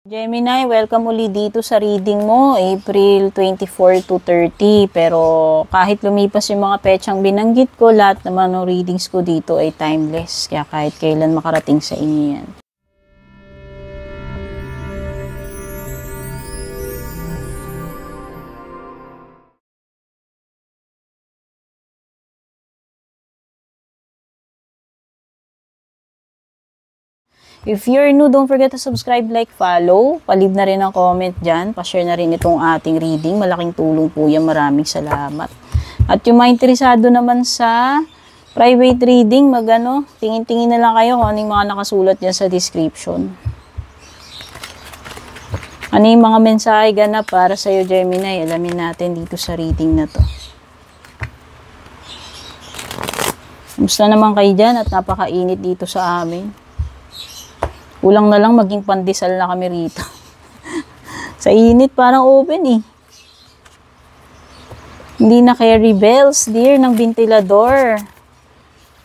Gemini, welcome uli dito sa reading mo, April 24 to 30. Pero kahit lumipas yung mga petsang binanggit ko, lahat naman ng readings ko dito ay timeless. Kaya kahit kailan makarating sa inyo yan. If you're new, don't forget to subscribe, like, follow. Palib na rin ang comment dyan. Pa-share na rin itong ating reading. Malaking tulong po yan. Maraming salamat. At yung mga interesado naman sa private reading, tingin-tingin na lang kayo kung ano yung mga nakasulat dyan sa description. Ano yung mga mensahe ganap para sa'yo, Gemini? Alamin natin dito sa reading na to. Kumusta naman kayo dyan at napakainit dito sa amin? Kulang na lang maging pandesal na kami rito. Sa init, parang open eh. Hindi na carry bells, dear, ng ventilador.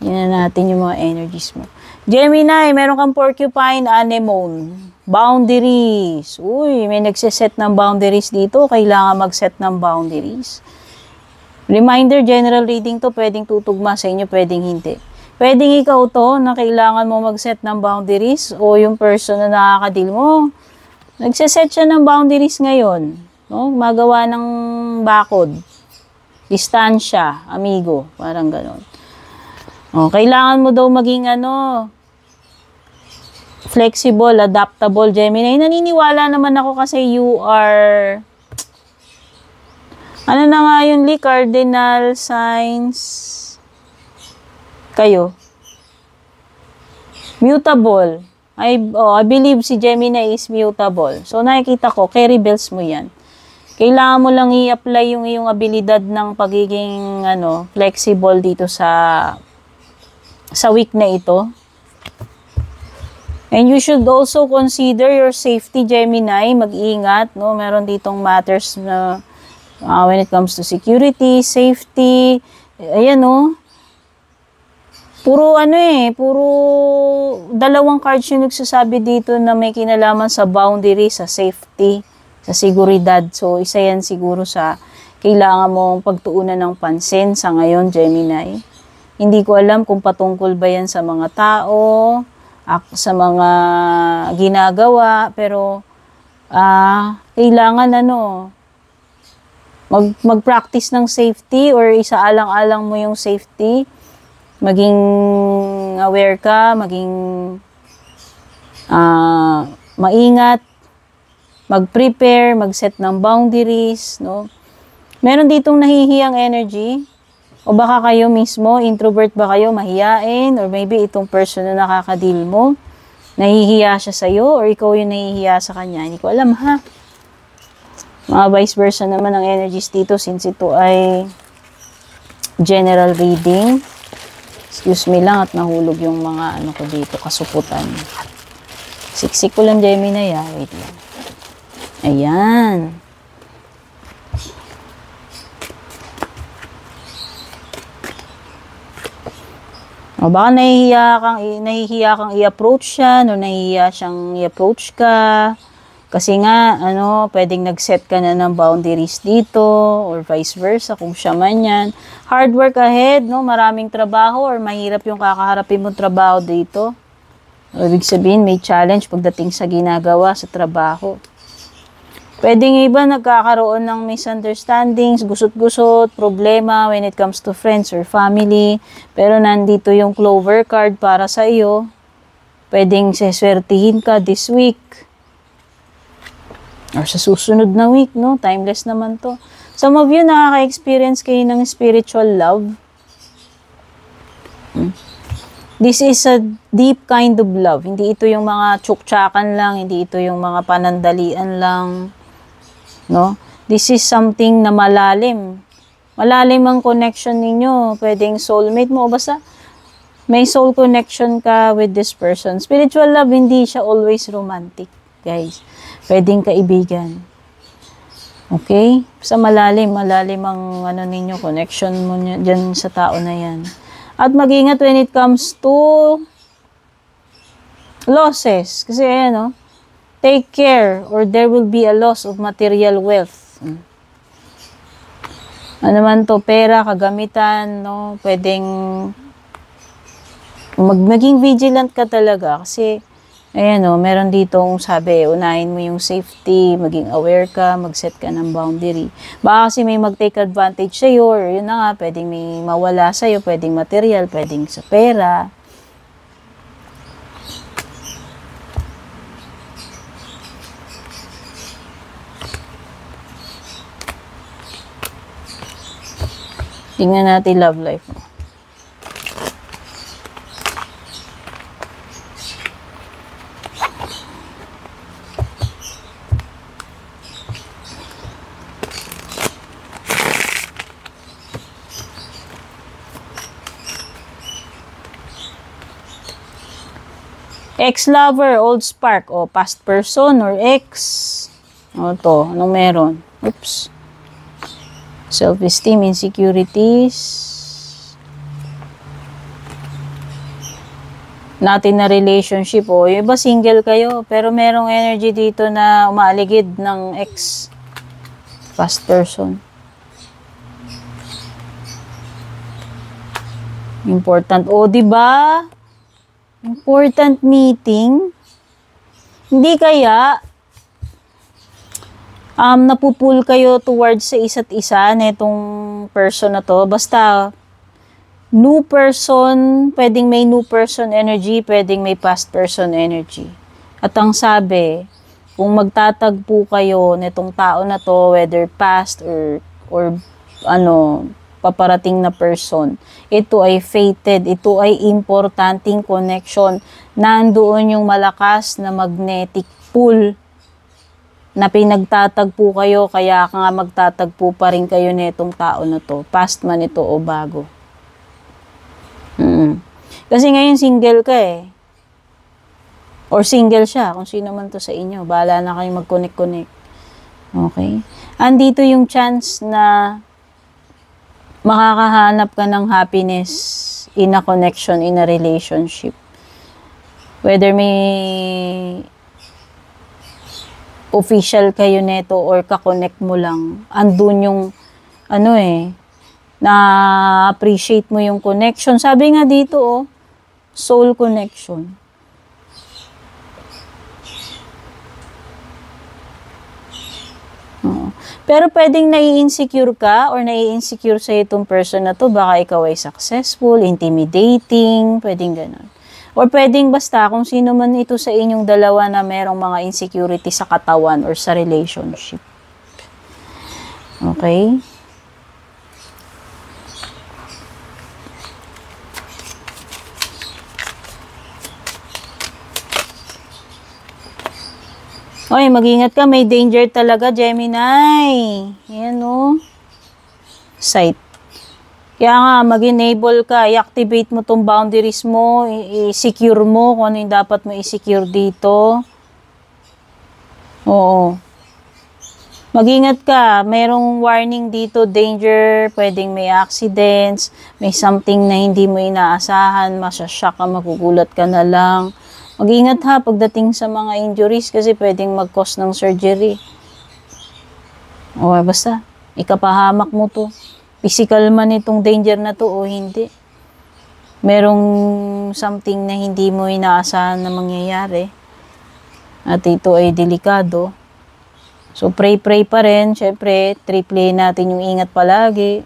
Yan na natin yung mga energies mo. Gemini, meron kang porcupine anemone. Boundaries. Uy, may nagsiset ng boundaries dito. Kailangan mag-set ng boundaries. Reminder, general reading to. Pwedeng tutugma sa inyo, pwedeng hindi. Pwedeng ikaw to na kailangan mo mag-set ng boundaries o yung person na nakakadil mo. Nagsiset siya ng boundaries ngayon. No? Magawa ng bakod. Distansya, amigo. Parang ganon. O, kailangan mo daw maging flexible, adaptable, Gemini. Naniniwala naman ako kasi you are ano na nga yun, cardinal signs kayo. Mutable. I believe si Gemini is mutable. So, nakikita ko, carry bells mo yan. Kailangan mo lang i-apply yung iyong abilidad ng pagiging flexible dito sa week na ito. And you should also consider your safety, Gemini. Mag-ingat, no? Meron ditong matters na when it comes to security, safety. Ayan, no? Puro puro dalawang cards yung nagsasabi dito na may kinalaman sa boundary, sa safety, sa seguridad. So, isa yan siguro sa kailangan mong pagtuunan ng pansin sa ngayon, Gemini. Hindi ko alam kung patungkol ba yan sa mga tao, sa mga ginagawa, pero kailangan mag-practice ng safety or isaalang-alang mo yung safety. Maging aware ka, maging maingat, mag-prepare, mag-set ng boundaries, no? Meron ditong nahihiyang energy, o baka kayo mismo, introvert ba kayo, mahiyain, or maybe itong person na nakakadil mo, nahihiya siya sa'yo, or ikaw yung nahihiya sa kanya. Hindi ko alam, ha? Mga vice versa naman ang energies dito since ito ay general reading. Excuse me lang at nahulog yung mga ko dito, kasuputan. Siksik ko lang, Gemini, wait lang. Ayan. O baka nahihiya kang i-approach siya, no, nahihiya siyang i-approach ka. Kasi nga, pwedeng nag-set ka na ng boundaries dito, or vice versa, kung siya man yan. Hard work ahead, no? Maraming trabaho, or mahirap yung kakaharapin mong trabaho dito. Ibig sabihin, may challenge pagdating sa ginagawa sa trabaho. Pwedeng iba nagkakaroon ng misunderstandings, gusot-gusot, problema when it comes to friends or family. Pero nandito yung Clover card para sa iyo. Pwedeng seswertihin ka this week. Or sa susunod na week, no? Timeless naman to. Some of you nakaka-experience kayo ng spiritual love. This is a deep kind of love. Hindi ito yung mga tsuktsakan lang, hindi ito yung mga panandalian lang. No? This is something na malalim. Malalim ang connection ninyo. Pwedeng soulmate mo. Basta may soul connection ka with this person. Spiritual love, hindi siya always romantic, guys. Pwedeng kaibigan. Okay? Sa malalim ang ninyo, connection mo dyan sa tao na yan. At mag-ingat when it comes to losses. Kasi Take care or there will be a loss of material wealth. Ano man to, pera, kagamitan, no? Pwedeng maging vigilant ka talaga kasi ayan o, meron ditong sabi, unahin mo yung safety, maging aware ka, mag-set ka ng boundary. Baka kasi may mag-take advantage sa'yo or yun na nga, pwedeng may mawala sa'yo, pwedeng material, pwedeng sa pera. Tingnan natin love life mo. Ex-lover, old spark, o past person or ex. O to, anong meron? Oops. Self-esteem, insecurities. Natin na relationship, o yung iba single kayo, pero merong energy dito na umaaligid ng ex. Past person. Important. O, diba? Important meeting. Hindi kaya napupul kayo towards sa isa't isa netong person na to. Basta new person, pwedeng may new person energy, pwedeng may past person energy. At ang sabi, kung magtatagpo kayo netong tao na to, whether past or paparating na person, ito ay fated, ito ay importanteng connection. Nandoon yung malakas na magnetic pull na pinagtatagpo kayo, kaya nga magtatagpo pa rin kayo netong tao na to, past man ito o bago. Kasi ngayon single ka eh. Or single siya, kung sino man to sa inyo. Bahala na kayo mag-connect-connect. Okay? Andito yung chance na makakahanap ka ng happiness in a connection, in a relationship. Whether may official kayo neto or kakonect mo lang, andun yung na-appreciate mo yung connection. Sabi nga dito, soul connection. Pero pwedeng nai-insecure ka or nai-insecure sa itong person na to, baka ikaw ay successful, intimidating, pwedeng ganun. Or pwedeng basta kung sino man ito sa inyong dalawa na merong mga insecurity sa katawan or sa relationship. Okay? Oy, mag-ingat ka, may danger talaga, Gemini. Yan o. Sight. Kaya nga, mag-enable ka, i-activate mo tong boundaries mo, i-secure mo kung ano yung dapat mo i-secure dito. Oo. Mag-ingat ka, merong warning dito, danger, pwedeng may accidents, may something na hindi mo inaasahan, masashock ka, magugulat ka na lang. Mag-ingat ha pagdating sa mga injuries kasi pwedeng mag-cause ng surgery. O basta, ikapahamak mo to. Physical man itong danger na to o hindi. Merong something na hindi mo inaasahan na mangyayari. At ito ay delikado. So pray pa rin. Siyempre, triple natin yung ingat palagi.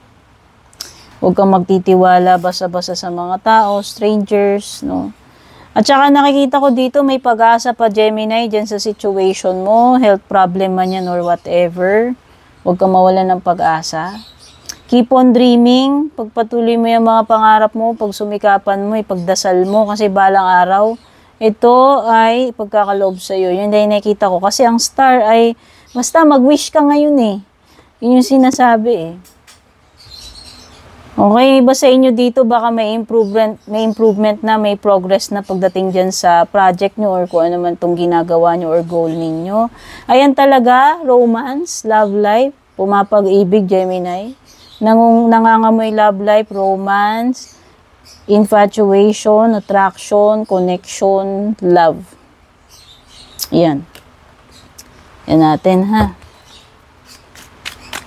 Huwag kang magtitiwala basta-basta sa mga tao, strangers, no? At saka nakikita ko dito may pag-asa pa, Gemini, dyan sa situation mo, health problem man yan or whatever. Huwag kang mawalan ng pag-asa. Keep on dreaming. Pagpatuloy mo yung mga pangarap mo, pag sumikapan mo, ipagdasal mo, kasi balang araw, ito ay pagkakaloob sa'yo. Yun din nakikita ko. Kasi ang star ay, basta mag-wish ka ngayon eh. Yun yung sinasabi eh. Okay, iba sa inyo dito, baka may improvement na, may progress na pagdating dyan sa project nyo or kung ano man itong ginagawa nyo or goal ninyo. Ayan talaga, romance, love life, pumapag-ibig, Gemini. Nangangamoy love life, romance, infatuation, attraction, connection, love. Yan. Yan natin, ha.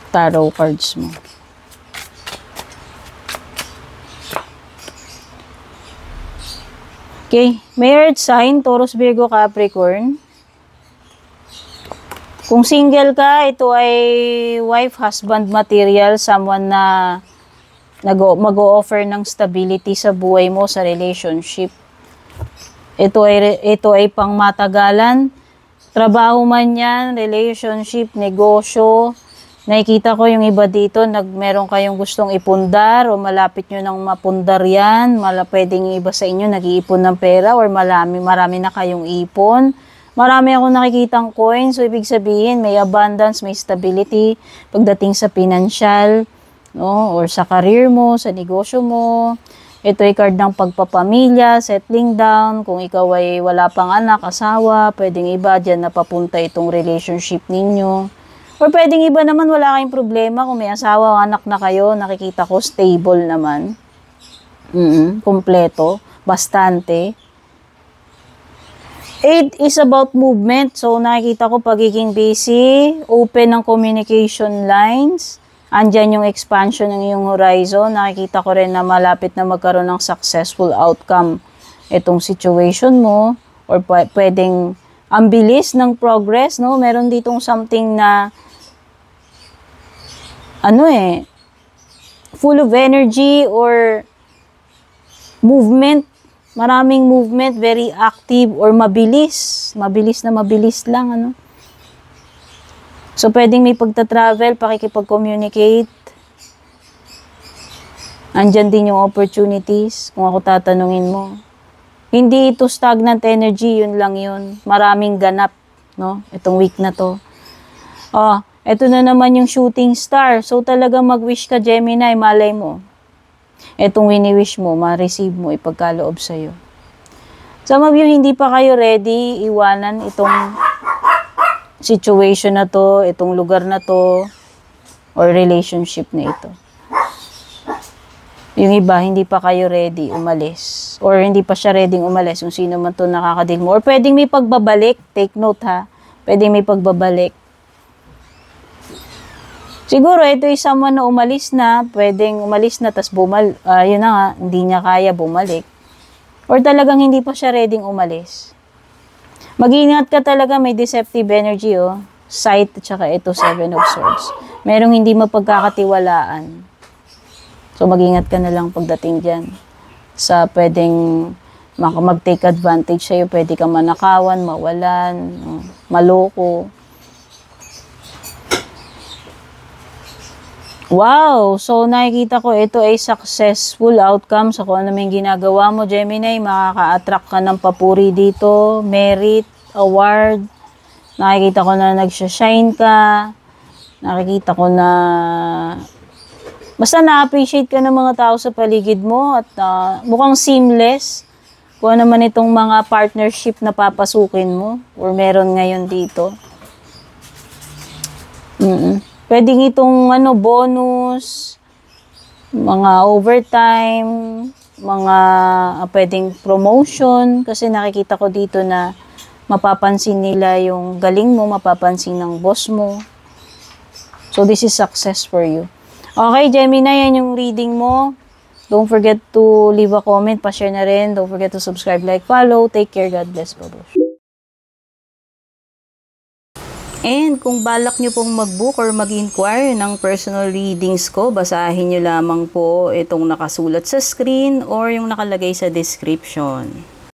Tarot cards mo. Okay. May earth sign, Taurus, Virgo, Capricorn. Kung single ka, ito ay wife, husband material, someone na mag-o-offer ng stability sa buhay mo, sa relationship. Ito ay pang matagalan. Trabaho man yan, relationship, negosyo. Nakikita ko yung iba dito, meron kayong gustong ipundar o malapit nyo nang mapundar yan. Pwedeng iba sa inyo nag-iipon ng pera or marami na kayong ipon. Marami akong nakikitang coins, so ibig sabihin may abundance, may stability pagdating sa financial, no? Or sa career mo, sa negosyo mo. Ito ay card ng pagpapamilya, settling down. Kung ikaw ay wala pang anak, asawa, pwedeng iba dyan na papunta itong relationship ninyo. Or pwedeng iba naman wala kayong problema kung may asawa o anak na kayo, nakikita ko stable naman. Kompleto, bastante. 8 is about movement. So, nakikita ko pagiging busy, open ng communication lines. Andyan yung expansion ng iyong horizon. Nakikita ko rin na malapit na magkaroon ng successful outcome itong situation mo. Or pwedeng ang bilis ng progress, no? Meron ditong something na full of energy or movement. Maraming movement, very active or mabilis. Mabilis lang, So, pwedeng may pagta-travel, pakikipag-communicate. Andyan din yung opportunities, kung ako tatanungin mo. Hindi ito stagnant energy, yun lang yun. Maraming ganap, no? Itong week na to. Ito na naman yung shooting star. So, talaga mag-wish ka, Gemini, malay mo. Itong wini-wish mo, ma-receive mo, ipagkaloob sa'yo. Some of you, hindi pa kayo ready iwanan itong situation na to, itong lugar na to, or relationship na ito. Yung iba, hindi pa kayo ready umalis. Or hindi pa siya ready umalis, kung sino man to nakakadil mo. Or pwedeng may pagbabalik, take note ha, pwedeng may pagbabalik. Siguro, ito ay someone na umalis na, pwedeng umalis na, tas yun na nga, hindi niya kaya bumalik. Or talagang hindi pa siya ready umalis. Mag-ingat ka talaga, may deceptive energy, Sight, at saka ito, 7 of Swords. Merong hindi mapagkakatiwalaan. So, mag-ingat ka na lang pagdating dyan. Sa pwedeng mag-take advantage sa'yo, pwede ka manakawan, mawalan, maloko. Wow! So, nakikita ko ito ay successful outcome sa kung ano may ginagawa mo, Gemini. Makaka-attract ka ng papuri dito, merit, award. Nakikita ko na nagsha-shine ka. Nakikita ko na basta na-appreciate ka ng mga tao sa paligid mo at mukhang seamless. Kung ano man itong mga partnership na papasukin mo or meron ngayon dito. Pwedeng itong bonus, mga overtime, mga pwedeng promotion. Kasi nakikita ko dito na mapapansin nila yung galing mo, mapapansin ng boss mo. So, this is success for you. Okay, Gemini, yan yung reading mo. Don't forget to leave a comment, pa-share na rin. Don't forget to subscribe, like, follow. Take care. God bless. Bye-bye. And kung balak nyo pong mag-book or mag-inquire ng personal readings ko, basahin nyo lamang po itong nakasulat sa screen or yung nakalagay sa description.